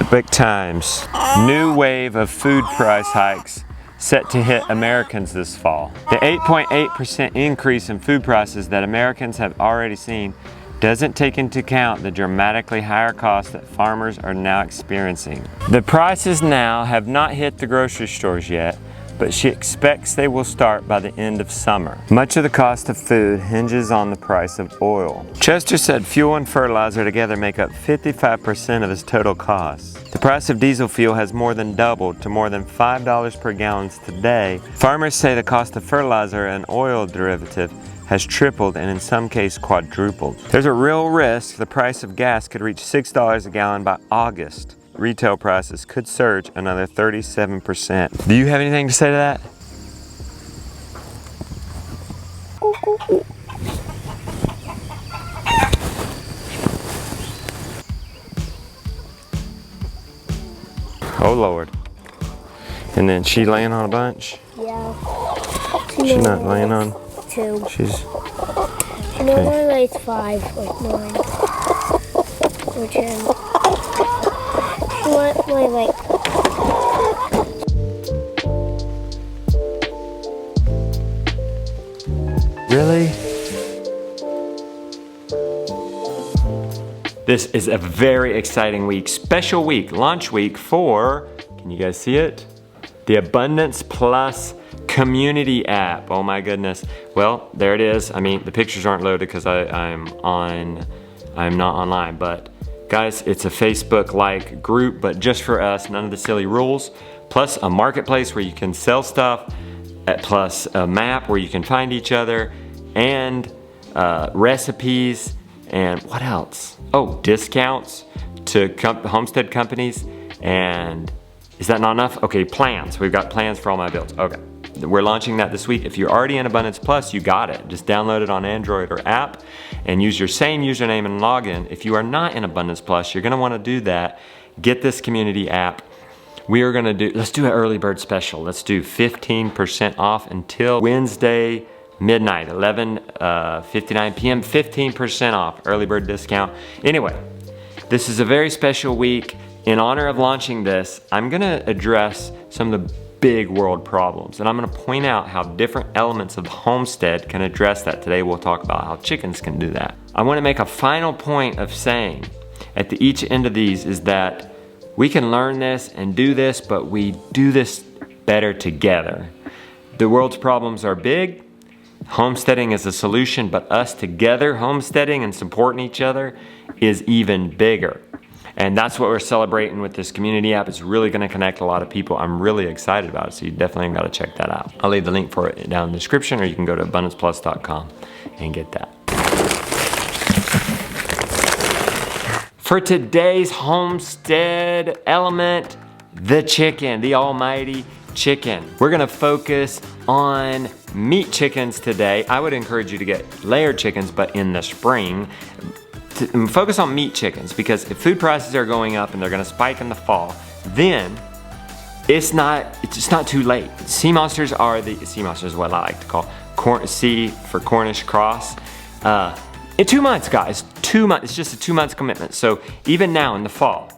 Epic times. New wave of food price hikes set to hit Americans this fall. The 8.8% increase in food prices that Americans have already seen doesn't take into account the dramatically higher costs that farmers are now experiencing. The prices now have not hit the grocery stores yet, but she expects they will start by the end of summer. Much of the cost of food hinges on the price of oil. Chester said fuel and fertilizer together make up 55% of his total costs. The price of diesel fuel has more than doubled to more than $5 per gallon today. Farmers say the cost of fertilizer, an oil derivative, has tripled and in some cases quadrupled. There's a real risk the price of gas could reach $6 a gallon by August. Retail prices could surge another 37%. Do you have anything to say to that? Oh Lord. And then she laying on a bunch? Yeah. She's not laying on? Two. She's... She normally lays 5 or 9. Or 10. What my like Really? This is a very exciting week, special week, launch week for, can you guys see it? The Abundance Plus community app. Oh my goodness. Well, there it is. I mean, the pictures aren't loaded because I'm not online, but guys, it's a Facebook-like group, but just for us, none of the silly rules, plus a marketplace where you can sell stuff, plus a map where you can find each other, and recipes, and what else? Oh, discounts to homestead companies, and is that not enough? Okay, plans. We've got plans for all my bills. Okay, we're launching that this week. If you're already in Abundance Plus, you got it. Just download it on Android or app and use your same username and login. If you are not in Abundance Plus, you're gonna wanna do that. Get this community app. We are gonna let's do an early bird special. Let's do 15% off until Wednesday midnight, 11:59 p.m., 15% off, early bird discount. Anyway, this is a very special week. In honor of launching this, I'm gonna address some of the big world problems, and I'm gonna point out how different elements of Homestead can address that. Today we'll talk about how chickens can do that. I wanna make a final point of saying at each end of these is that we can learn this and do this, but we do this better together. The world's problems are big. Homesteading is a solution, but us together homesteading and supporting each other is even bigger. And that's what we're celebrating with this community app. It's really gonna connect a lot of people. I'm really excited about it, so you definitely gotta check that out. I'll leave the link for it down in the description, or you can go to abundanceplus.com and get that. For today's homestead element, the chicken, the almighty chicken. We're gonna focus on meat chickens today. I would encourage you to get layered chickens, but in the spring. Focus on meat chickens, because if food prices are going up and they're gonna spike in the fall, then it's not too late. Sea monsters is what I like to call C for Cornish cross. In 2 months, guys, 2 months, it's just a 2 months commitment. So even now in the fall,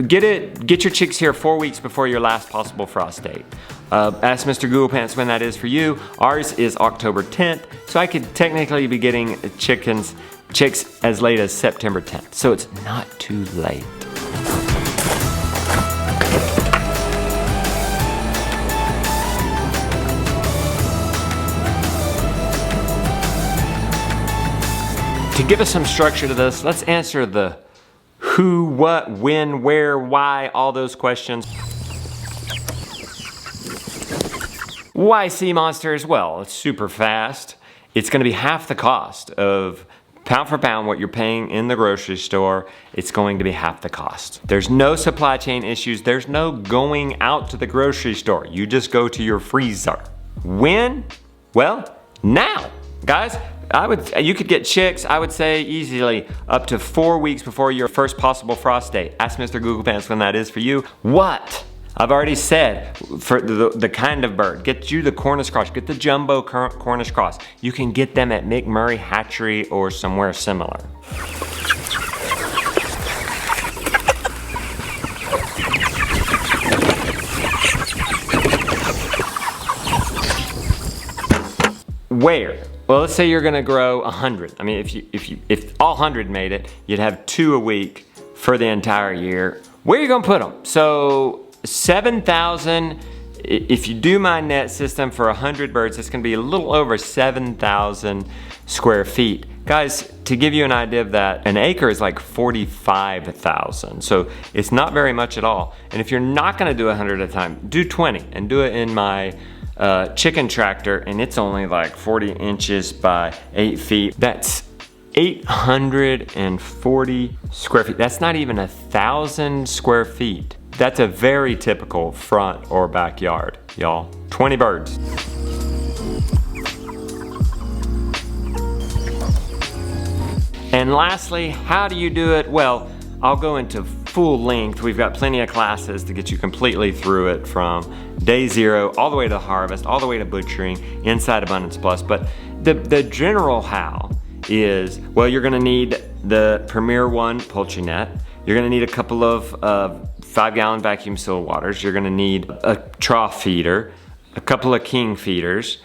get your chicks here 4 weeks before your last possible frost date. Ask Mr. Google Pants when that is for you. Ours is October 10th, so I could technically be getting chicks as late as September 10th. So it's not too late. To give us some structure to this, let's answer the who, what, when, where, why, all those questions. Why sea monsters? Well, it's super fast. It's gonna be half the cost of pound for pound what you're paying in the grocery store. It's going to be half the cost. There's no supply chain issues. There's no going out to the grocery store. You just go to your freezer. When? Well, now, guys. You could get chicks, I would say easily up to 4 weeks before your first possible frost date. Ask Mr. Google Pants when that is for you. What? I've already said, for the kind of bird, get you the Cornish cross, get the jumbo Cornish cross. You can get them at McMurray Hatchery or somewhere similar. where? Well, let's say you're gonna grow 100. I mean, if all 100 made it, you'd have 2 a week for the entire year. Where are you gonna put them? So 7,000, if you do my net system for 100 birds, it's gonna be a little over 7,000 square feet. Guys, to give you an idea of that, an acre is like 45,000. So it's not very much at all. And if you're not gonna do 100 at a time, do 20 and do it in my chicken tractor, and it's only like 40 inches by 8 feet. That's 840 square feet. That's not even 1,000 square feet. That's a very typical front or backyard, y'all. 20 birds. And lastly, how do you do it? Well, I'll go into full length. We've got plenty of classes to get you completely through it, from day 0 all the way to harvest, all the way to butchering inside Abundance Plus. But the general how is, well, you're gonna need the Premier One poultry net. You're gonna need a couple of 5-gallon vacuum sealed waters. You're gonna need a trough feeder, a couple of king feeders,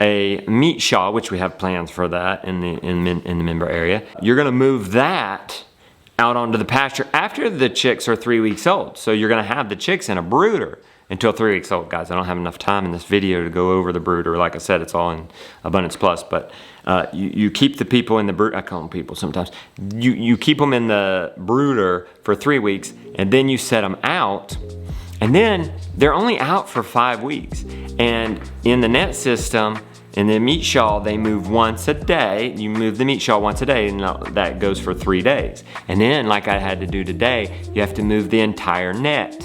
a meat shaw, which we have plans for that in the member area. You're gonna move that out onto the pasture after the chicks are 3 weeks old. So you're gonna have the chicks in a brooder until 3 weeks old. Guys, I don't have enough time in this video to go over the brooder. Like I said, it's all in Abundance Plus, but you keep the people in the brooder. I call them people sometimes. You keep them in the brooder for 3 weeks, and then you set them out, and then they're only out for 5 weeks. And in the net system, in the meat shawl, they move once a day. You move the meat shawl once a day, and that goes for 3 days. And then, like I had to do today, you have to move the entire net.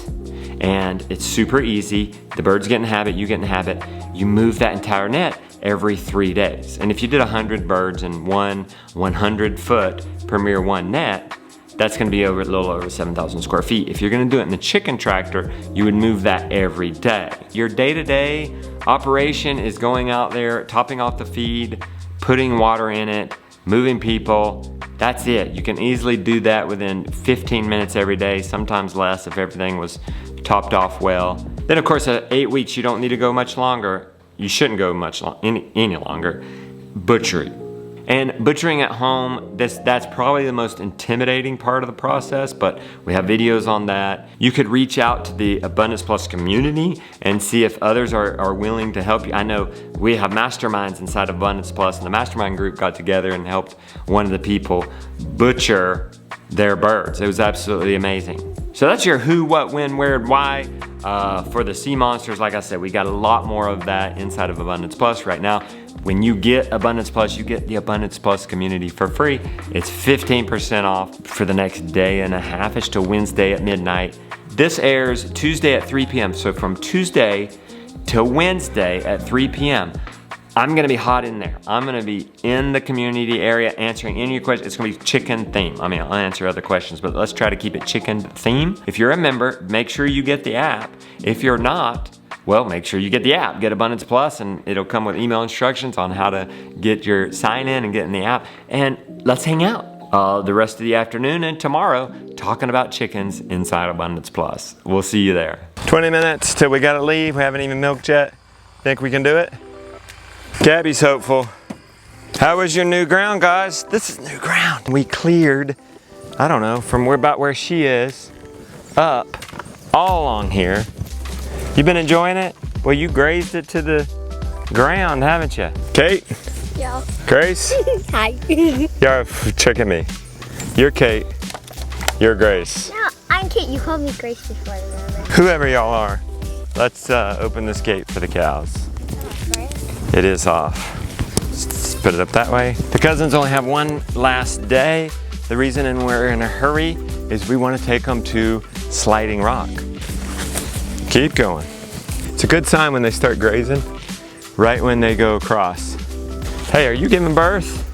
And it's super easy. The birds get in the habit, you get in the habit. You move that entire net every 3 days. And if you did 100 birds in one 100-foot Premier One net, that's gonna be a little over 7,000 square feet. If you're gonna do it in the chicken tractor, you would move that every day. Your day-to-day operation is going out there, topping off the feed, putting water in it, moving people. That's it. You can easily do that within 15 minutes every day, sometimes less if everything was topped off well. Then of course at 8 weeks, you don't need to go much longer. You shouldn't go much any longer. Butchery. And butchering at home, that's probably the most intimidating part of the process, but we have videos on that. You could reach out to the Abundance Plus community and see if others are willing to help you. I know we have masterminds inside Abundance Plus, and the mastermind group got together and helped one of the people butcher their birds. It was absolutely amazing. So that's your who, what, when, where, and why. For the sea monsters, like I said, we got a lot more of that inside of Abundance Plus right now. When you get Abundance Plus, you get the Abundance Plus community for free. It's 15% off for the next day and a half. It's till Wednesday at midnight. This airs Tuesday at 3 p.m. So from Tuesday till Wednesday at 3 p.m., I'm gonna be hot in there. I'm gonna be in the community area answering any of your questions. It's gonna be chicken theme. I mean, I'll answer other questions, but let's try to keep it chicken theme. If you're a member, make sure you get the app. If you're not, well, make sure you get the app. Get Abundance Plus, and it'll come with email instructions on how to get your sign in and get in the app. And let's hang out the rest of the afternoon and tomorrow talking about chickens inside Abundance Plus. We'll see you there. 20 minutes till we gotta leave. We haven't even milked yet. Think we can do it? Gabby's hopeful. How was your new ground, guys? This is new ground. We cleared, I don't know, from about where she is up all along here. You been enjoying it? Well, you grazed it to the ground, haven't you? Kate? Yeah. Grace? Hi. You're checking me. You're Kate. You're Grace. No, I'm Kate. You called me Grace before, remember? Whoever y'all are. Let's open this gate for the cows. It is off. Let's put it up that way. The cousins only have one last day. The reason we're in a hurry is we want to take them to Sliding Rock. Keep going. It's a good sign when they start grazing, right when they go across. Hey, are you giving birth?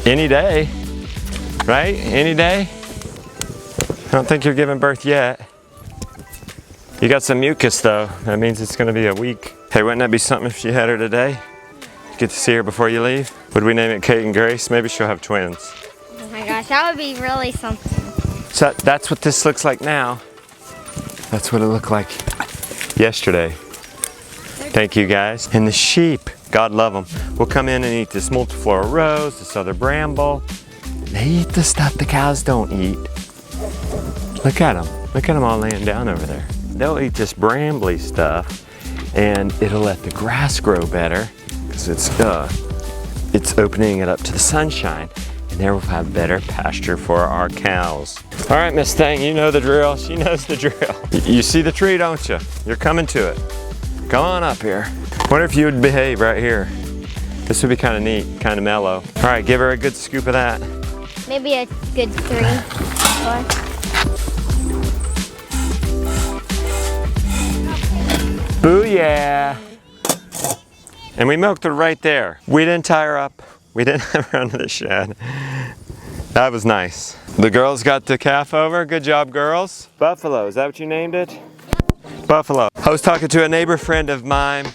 Any day, right? Any day? I don't think you're giving birth yet. You got some mucus though. That means it's gonna be a week. Hey, wouldn't that be something if you had her today? Get to see her before you leave? Would we name it Kate and Grace? Maybe she'll have twins. Oh my gosh, that would be really something. So that's what this looks like now. That's what it looked like yesterday. Thank you guys. And the sheep. God love them. We'll come in and eat this multiflora rose, this other bramble. They eat the stuff the cows don't eat. Look at them. Look at them all laying down over there. They'll eat this brambly stuff and it'll let the grass grow better because it's opening it up to the sunshine. And there we'll have better pasture for our cows. All right, Miss Thing, you know the drill. She knows the drill. You see the tree, don't you? You're coming to it. Come on up here. Wonder if you would behave right here. This would be kind of neat, kind of mellow. All right, give her a good scoop of that. Maybe a good 3, 4. Booyah! And we milked her right there. We didn't tie her up. We didn't have her under the shed. That was nice. The girls got the calf over. Good job, girls. Buffalo, is that what you named it? Buffalo. I was talking to a neighbor friend of mine.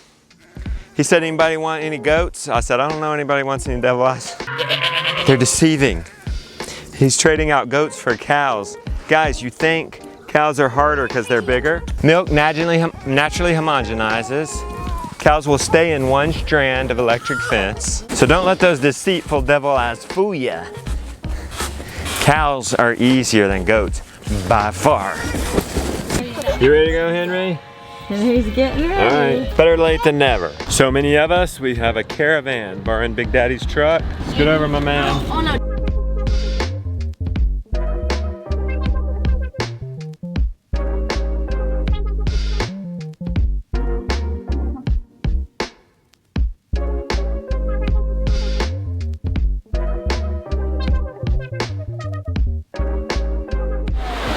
He said, anybody want any goats? I said, I don't know anybody wants any devil eyes. They're deceiving. He's trading out goats for cows. Guys, you think cows are harder because they're bigger? Milk naturally homogenizes. Cows will stay in one strand of electric fence. So don't let those deceitful devil eyes fool ya. Cows are easier than goats by far. You ready to go, Henry? Henry's getting ready. All right, better late than never. So many of us, we have a caravan borrowing Big Daddy's truck. Scoot over, my man. Oh no.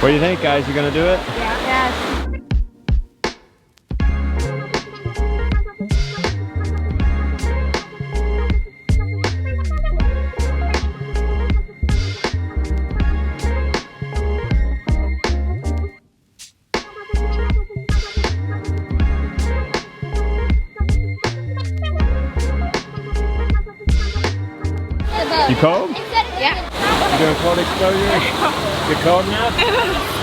What do you think, guys? You gonna do it? Yes. You cold? Yeah. You doing cold exposure? You cold enough?